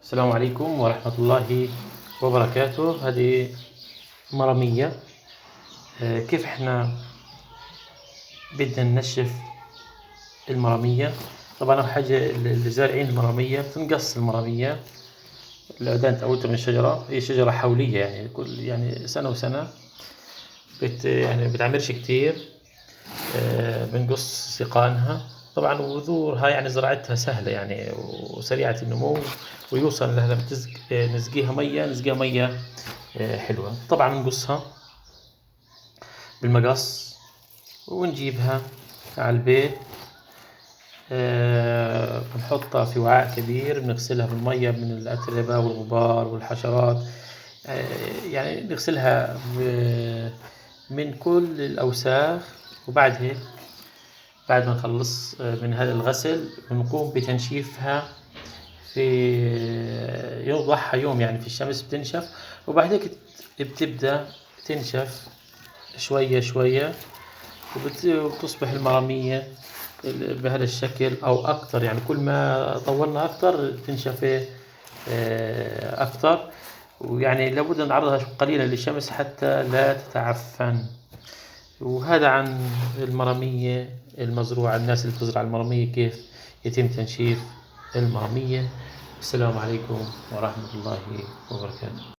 السلام عليكم ورحمة الله وبركاته. هذه مرامية. كيف احنا بدنا ننشف المرامية؟ طبعا أول حاجة اللي زارعين المرامية بتنقص المرامية العيدان تقوتها من الشجرة. هي شجرة حولية، يعني كل سنة وسنة بتعمرش كتير. بنقص سيقانها طبعا، وبذورها يعني زراعتها سهلة يعني وسريعة النمو، ويوصل لها لما نسقيها مية حلوة. طبعا نقصها بالمقص ونجيبها على البيت. بنحطها في وعاء كبير، بنغسلها بالمية من الأتربة والغبار والحشرات. يعني نغسلها من كل الأوساخ. وبعد هيك، بعد ما نخلص من هذا الغسل بنقوم بتنشيفها في يوضعها يوم، يعني في الشمس بتنشف. وبعد هيك بتبدأ تنشف شوية شوية، وبتصبح المرامية بهذا الشكل أو أكثر. يعني كل ما طولنا أكثر تنشف أكثر. ويعني لابد أن نعرضها قليلا للشمس حتى لا تتعفن. وهذا عن المرامية المزروعة. الناس اللي بتزرع المرامية كيف يتم تنشيف المرامية. السلام عليكم ورحمة الله وبركاته.